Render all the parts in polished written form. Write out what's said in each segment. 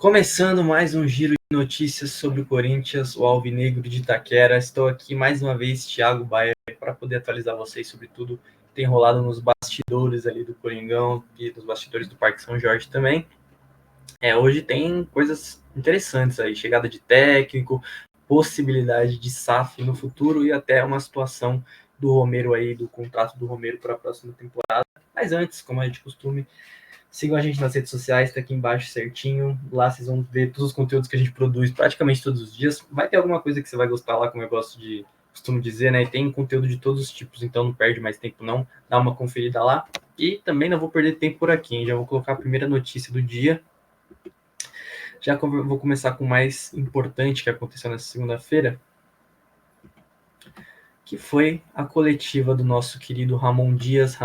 Começando mais um giro de notícias sobre o Corinthians, o Alvinegro de Itaquera. Estou aqui mais uma vez, Thiago Baia, para poder atualizar vocês sobre tudo que tem rolado nos bastidores ali do Coringão e nos bastidores do Parque São Jorge também. Hoje tem coisas interessantes aí, chegada de técnico, possibilidade de SAF no futuro e até uma situação do Romero aí, do contrato do Romero para a próxima temporada. Mas antes, como a gente costuma, sigam a gente nas redes sociais, tá aqui embaixo certinho. Lá vocês vão ver todos os conteúdos que a gente produz praticamente todos os dias. Vai ter alguma coisa que você vai gostar lá, como eu costumo dizer, né? E tem conteúdo de todos os tipos, então não perde mais tempo não. Dá uma conferida lá. E também não vou perder tempo por aqui, hein? Já vou colocar a primeira notícia do dia. Já vou começar com o mais importante que aconteceu nessa segunda-feira, que foi a coletiva do nosso querido Ramon Dias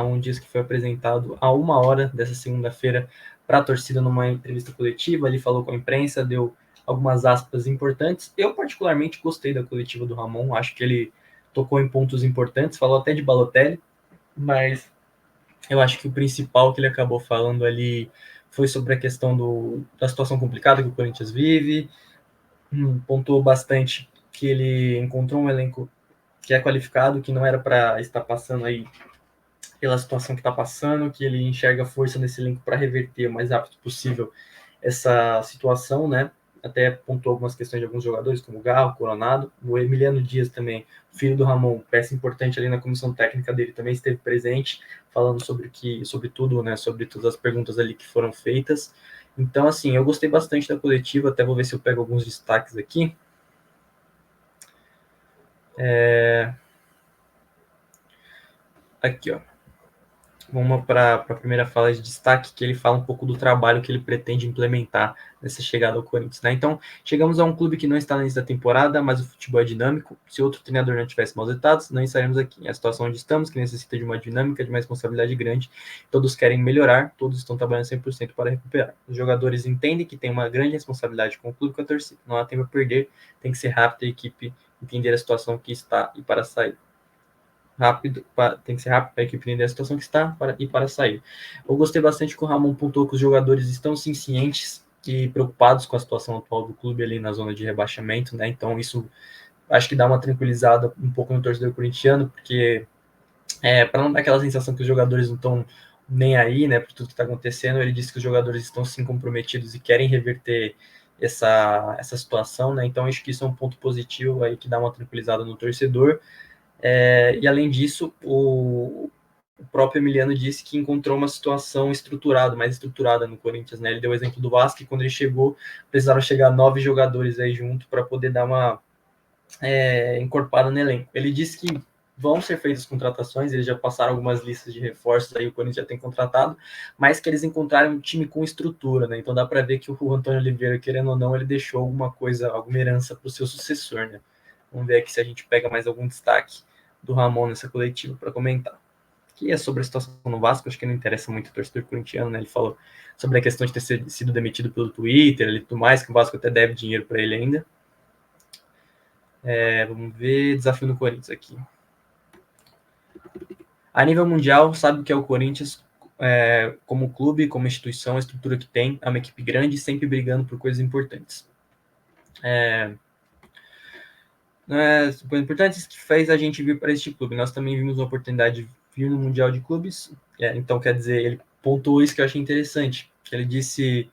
que foi apresentado a 1h dessa segunda-feira para a torcida numa entrevista coletiva. Ele falou com a imprensa, deu algumas aspas importantes. Eu particularmente gostei da coletiva do Ramon, acho que ele tocou em pontos importantes, falou até de Balotelli, mas eu acho que o principal que ele acabou falando ali foi sobre a questão da situação complicada que o Corinthians vive, pontuou bastante que ele encontrou um elenco que é qualificado, que não era para estar passando aí pela situação que está passando, que ele enxerga força nesse elenco para reverter o mais rápido possível essa situação, né? Até pontuou algumas questões de alguns jogadores, como o Garro, Coronado, o Emiliano Dias também, filho do Ramon, peça importante ali na comissão técnica dele, também esteve presente, falando sobre tudo, né? Sobre todas as perguntas ali que foram feitas. Então, assim, eu gostei bastante da coletiva, até vou ver se eu pego alguns destaques aqui. Aqui, ó. Vamos para a primeira fala de destaque, que ele fala um pouco do trabalho que ele pretende implementar nessa chegada ao Corinthians, né? Então, chegamos a um clube que não está na início da temporada, mas o futebol é dinâmico. Se outro treinador não tivesse maus resultados, não estaremos aqui. É a situação onde estamos, que necessita de uma dinâmica, de uma responsabilidade grande. Todos querem melhorar, todos estão trabalhando 100% para recuperar. Os jogadores entendem que tem uma grande responsabilidade com o clube e com a torcida. Não há tempo a perder, tem que ser rápido a equipe entender a situação que está e para sair. Tem que ser rápido para a equipe entender a situação que está para sair. Eu gostei bastante que o Ramon pontuou que os jogadores estão sim cientes e preocupados com a situação atual do clube ali na zona de rebaixamento, né? Então isso acho que dá uma tranquilizada um pouco no torcedor corintiano, porque para não dar aquela sensação que os jogadores não estão nem aí, né, por tudo que está acontecendo, ele disse que os jogadores estão sim comprometidos e querem reverter essa situação, né? Então acho que isso é um ponto positivo aí que dá uma tranquilizada no torcedor. E além disso, o próprio Emiliano disse que encontrou uma situação mais estruturada no Corinthians, né? Ele deu o exemplo do Vasco, que quando ele chegou, precisaram chegar 9 jogadores aí junto para poder dar uma encorpada no elenco. Ele disse que vão ser feitas contratações, eles já passaram algumas listas de reforços aí, o Corinthians já tem contratado, mas que eles encontraram um time com estrutura, né? Então dá para ver que o Antônio Oliveira, querendo ou não, ele deixou alguma herança para o seu sucessor, né? Vamos ver aqui se a gente pega mais algum destaque do Ramon nessa coletiva para comentar. Que é sobre a situação no Vasco, acho que não interessa muito o torcedor corintiano, né? Ele falou sobre a questão de ter sido demitido pelo Twitter e tudo mais, que o Vasco até deve dinheiro para ele ainda. Vamos ver, desafio no Corinthians aqui. A nível mundial, sabe o que é o Corinthians como clube, como instituição, a estrutura que tem, é uma equipe grande, sempre brigando por coisas importantes. Coisas importantes que fez a gente vir para este clube. Nós também vimos uma oportunidade de vir no Mundial de Clubes, então quer dizer, ele pontuou isso que eu achei interessante. Ele disse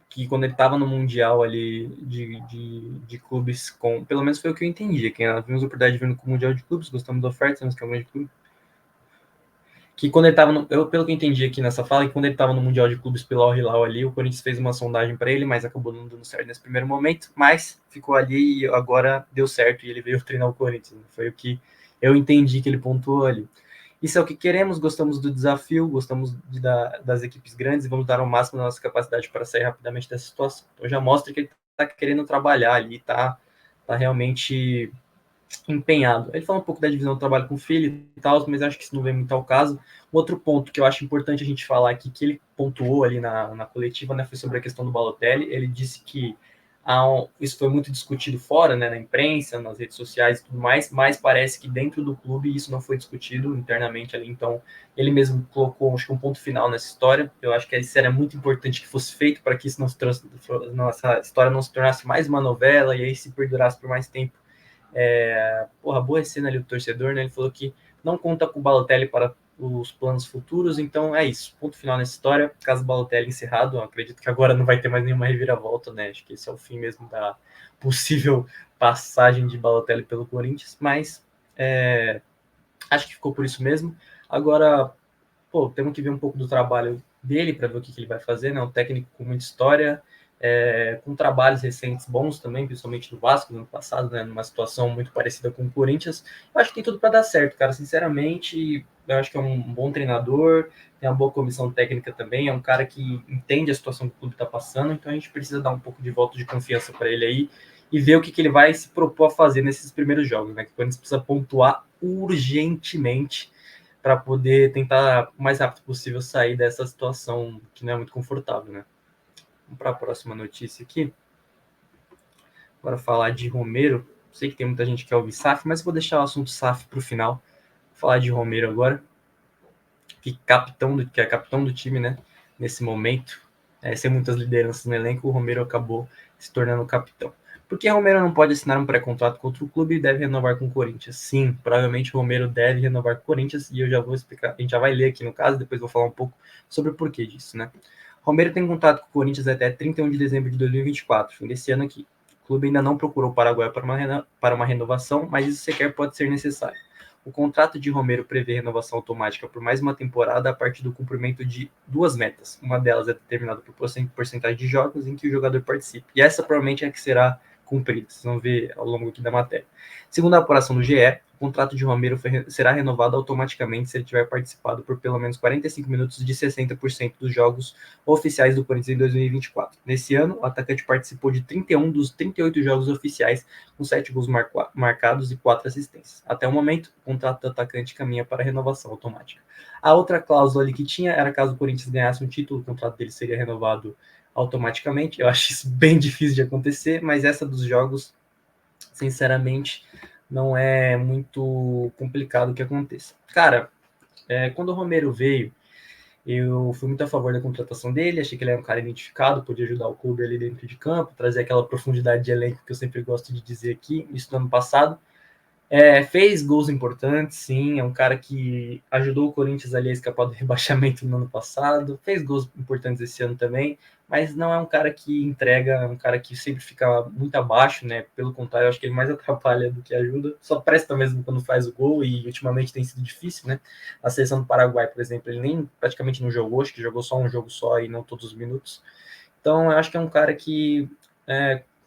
que quando ele estava no Mundial ali de clubes, pelo menos foi o que eu entendi, que nós vimos a oportunidade de vir no Mundial de Clubes, gostamos da oferta, sabemos que é um grande clube, que quando ele estava, pelo que eu entendi aqui nessa fala, que quando ele estava no Mundial de Clubes pelo Al Hilal ali, o Corinthians fez uma sondagem para ele, mas acabou não dando certo nesse primeiro momento, mas ficou ali e agora deu certo e ele veio treinar o Corinthians. Foi o que eu entendi que ele pontuou ali. Isso é o que queremos, gostamos do desafio, gostamos das equipes grandes e vamos dar o máximo da nossa capacidade para sair rapidamente dessa situação. Então já mostra que ele está querendo trabalhar ali, está realmente empenhado. Ele fala um pouco da divisão do trabalho com o filho e tal, mas acho que isso não vem muito ao caso. Outro ponto que eu acho importante a gente falar aqui, que ele pontuou ali na coletiva, né, foi sobre a questão do Balotelli. Ele disse que Isso foi muito discutido fora, né, na imprensa, nas redes sociais e tudo mais, mas parece que dentro do clube isso não foi discutido internamente ali, então ele mesmo colocou, acho que um ponto final nessa história. Eu acho que isso era muito importante que fosse feito para que isso não se nossa história não se tornasse mais uma novela e aí se perdurasse por mais tempo. Aborrecendo ali o torcedor, né? Ele falou que não conta com o Balotelli para os planos futuros, então é isso. Ponto final nessa história. Caso Balotelli encerrado, eu acredito que agora não vai ter mais nenhuma reviravolta, né? Acho que esse é o fim mesmo da possível passagem de Balotelli pelo Corinthians, mas acho que ficou por isso mesmo. Agora, temos que ver um pouco do trabalho dele para ver o que ele vai fazer, né? Um técnico com muita história, com trabalhos recentes bons também, principalmente no Vasco no ano passado, né? Numa situação muito parecida com o Corinthians. Eu acho que tem tudo para dar certo, cara. Sinceramente, eu acho que é um bom treinador, tem uma boa comissão técnica também, é um cara que entende a situação que o clube está passando, então a gente precisa dar um pouco de voto de confiança para ele aí e ver o que ele vai se propor a fazer nesses primeiros jogos, né? Que o Corinthians precisa pontuar urgentemente para poder tentar o mais rápido possível sair dessa situação que não é muito confortável, né? Vamos para a próxima notícia aqui. Agora falar de Romero. Sei que tem muita gente que quer ouvir SAF, mas vou deixar o assunto SAF para o final. Vou falar de Romero agora, que é capitão do time, né? Nesse momento, sem muitas lideranças no elenco, o Romero acabou se tornando capitão. Por que Romero não pode assinar um pré-contrato com outro clube e deve renovar com o Corinthians? Sim, provavelmente o Romero deve renovar com o Corinthians e eu já vou explicar, a gente já vai ler aqui no caso, depois vou falar um pouco sobre o porquê disso, né? Romero tem contrato com o Corinthians até 31 de dezembro de 2024, fim desse ano aqui. O clube ainda não procurou o Paraguai para uma renovação, mas isso sequer pode ser necessário. O contrato de Romero prevê renovação automática por mais uma temporada a partir do cumprimento de duas metas. Uma delas é determinada por porcentagem de jogos em que o jogador participe. E essa provavelmente é a que será cumprida. Vocês vão ver ao longo aqui da matéria. Segundo a apuração do GE, o contrato de Romero será renovado automaticamente se ele tiver participado por pelo menos 45 minutos de 60% dos jogos oficiais do Corinthians em 2024. Nesse ano, o atacante participou de 31 dos 38 jogos oficiais, com 7 gols marcados e 4 assistências. Até o momento, o contrato do atacante caminha para renovação automática. A outra cláusula ali que tinha era caso o Corinthians ganhasse um título, o contrato dele seria renovado automaticamente. Eu acho isso bem difícil de acontecer, mas essa dos jogos, sinceramente, não é muito complicado que aconteça. Cara, quando o Romero veio, eu fui muito a favor da contratação dele, achei que ele era um cara identificado, podia ajudar o clube ali dentro de campo, trazer aquela profundidade de elenco que eu sempre gosto de dizer aqui, isso no ano passado. Fez gols importantes, sim, é um cara que ajudou o Corinthians ali a escapar do rebaixamento no ano passado, fez gols importantes esse ano também, mas não é um cara que entrega, é um cara que sempre fica muito abaixo, né? Pelo contrário, eu acho que ele mais atrapalha do que ajuda, só presta mesmo quando faz o gol e ultimamente tem sido difícil, né? A seleção do Paraguai, por exemplo, ele nem praticamente não jogou, acho que jogou só um jogo só e não todos os minutos. Então, eu acho que é um cara que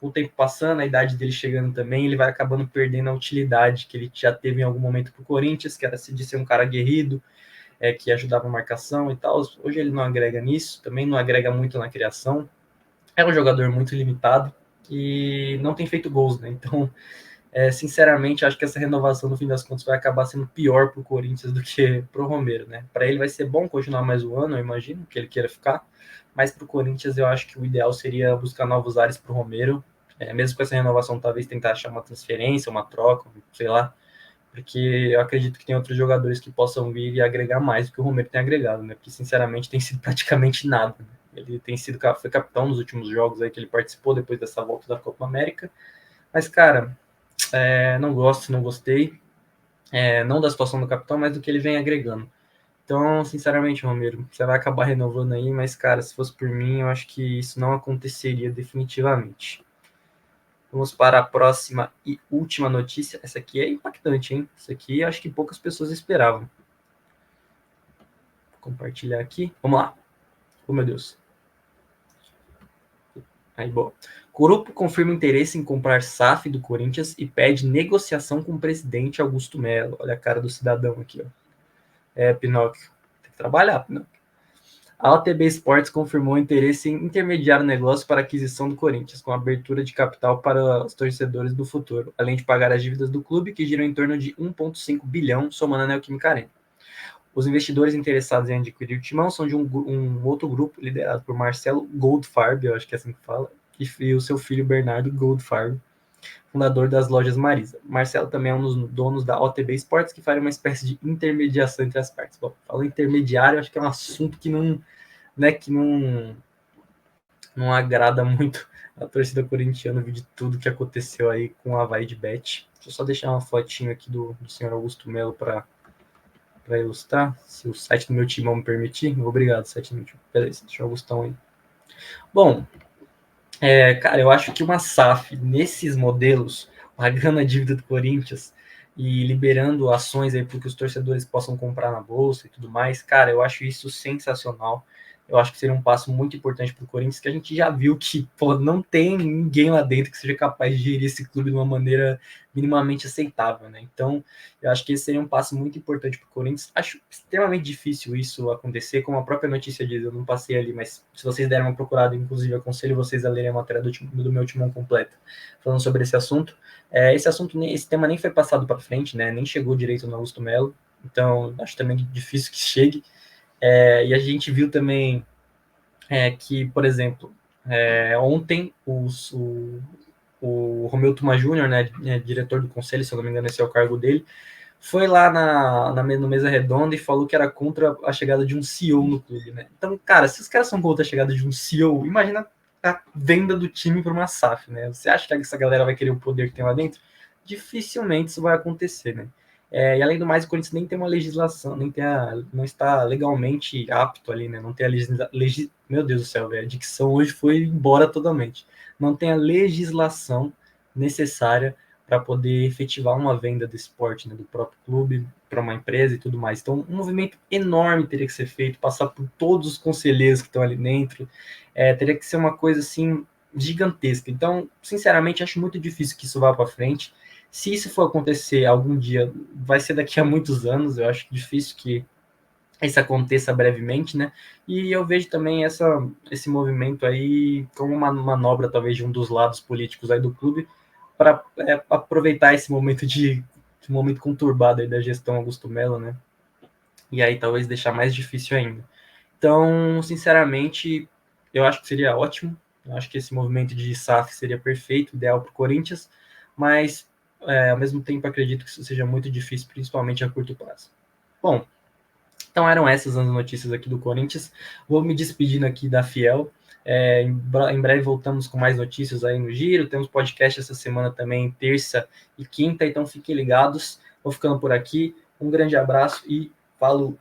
com o tempo passando, a idade dele chegando também, ele vai acabando perdendo a utilidade que ele já teve em algum momento para o Corinthians, que era de ser um cara aguerrido, que ajudava a marcação e tal. Hoje ele não agrega nisso, também não agrega muito na criação. É um jogador muito limitado e não tem feito gols, né? Então, sinceramente, acho que essa renovação, no fim das contas, vai acabar sendo pior para o Corinthians do que para o Romero, né? Para ele vai ser bom continuar mais um ano, eu imagino, que ele queira ficar, mas para o Corinthians eu acho que o ideal seria buscar novos ares para o Romero, mesmo com essa renovação, talvez tentar achar uma transferência, uma troca, sei lá, porque eu acredito que tem outros jogadores que possam vir e agregar mais do que o Romero tem agregado, né? Porque, sinceramente, tem sido praticamente nada. Né? Ele foi capitão nos últimos jogos aí que ele participou depois dessa volta da Copa América, mas, cara, não gosto, não gostei, não da situação do capitão, mas do que ele vem agregando. Então, sinceramente, Romero, você vai acabar renovando aí, mas, cara, se fosse por mim, eu acho que isso não aconteceria definitivamente. Vamos para a próxima e última notícia. Essa aqui é impactante, hein? Essa aqui acho que poucas pessoas esperavam. Vou compartilhar aqui. Vamos lá. Oh, meu Deus. Aí, bom. Grupo confirma interesse em comprar SAF do Corinthians e pede negociação com o presidente Augusto Melo. Olha a cara do cidadão aqui, ó. Pinóquio. Tem que trabalhar, Pinóquio. A OTB Sports confirmou interesse em intermediar o negócio para a aquisição do Corinthians, com abertura de capital para os torcedores do futuro, além de pagar as dívidas do clube, que giram em torno de 1,5 bilhão, somando a Neoquímica Arena. Os investidores interessados em adquirir o timão são de um outro grupo liderado por Marcelo Goldfarb, eu acho que é assim que fala, e o seu filho Bernardo Goldfarb, fundador das lojas Marisa. Marcelo também é um dos donos da OTB Sports, que faria uma espécie de intermediação entre as partes. Bom, falando intermediário, acho que é um assunto que não, né, que não agrada muito a torcida corintiana, de tudo que aconteceu aí com a Vai de Bet. Deixa eu só deixar uma fotinho aqui do senhor Augusto Melo para ilustrar, se o site do meu timão me permitir. Obrigado, site do meu timão. Beleza, deixa o Augustão aí. Bom, cara, eu acho que uma SAF nesses modelos, pagando a dívida do Corinthians e liberando ações aí para que os torcedores possam comprar na bolsa e tudo mais, cara, eu acho isso sensacional. Eu acho que seria um passo muito importante para o Corinthians, que a gente já viu que não tem ninguém lá dentro que seja capaz de gerir esse clube de uma maneira minimamente aceitável, né? Então, eu acho que esse seria um passo muito importante para o Corinthians. Acho extremamente difícil isso acontecer, como a própria notícia diz, eu não passei ali, mas se vocês derem uma procurada, inclusive aconselho vocês a lerem a matéria do meu timão completo, falando sobre esse assunto. Esse tema nem foi passado para frente, né? Nem chegou direito no Augusto Melo, então acho também difícil que chegue. E a gente viu também que, por exemplo, ontem o Romeu Tuma Júnior, né, diretor do conselho, se eu não me engano, esse é o cargo dele, foi lá no Mesa Redonda e falou que era contra a chegada de um CEO no clube, né? Então, cara, se os caras são contra a chegada de um CEO, imagina a venda do time para uma SAF, né? Você acha que essa galera vai querer o poder que tem lá dentro? Dificilmente isso vai acontecer, né? E além do mais, o Corinthians nem tem uma legislação, não está legalmente apto ali, né? Não tem a meu Deus do céu, velho, a dicção hoje foi embora totalmente. Não tem a legislação necessária para poder efetivar uma venda do esporte, né, do próprio clube para uma empresa e tudo mais. Então, um movimento enorme teria que ser feito, passar por todos os conselheiros que estão ali dentro, teria que ser uma coisa assim gigantesca. Então, sinceramente, acho muito difícil que isso vá para frente. Se isso for acontecer algum dia, vai ser daqui a muitos anos. Eu acho difícil que isso aconteça brevemente, né? E eu vejo também esse movimento aí como uma manobra, talvez, de um dos lados políticos aí do clube, para aproveitar esse momento momento conturbado aí da gestão Augusto Melo, né? E aí talvez deixar mais difícil ainda. Então, sinceramente, eu acho que seria ótimo. Eu acho que esse movimento de SAF seria perfeito, ideal para o Corinthians, mas ao mesmo tempo acredito que isso seja muito difícil, principalmente a curto prazo. Bom, então eram essas as notícias aqui do Corinthians. Vou me despedindo aqui da Fiel. Em breve voltamos com mais notícias aí no Giro. Temos podcast essa semana também, terça e quinta, então fiquem ligados. Vou ficando por aqui. Um grande abraço e falou!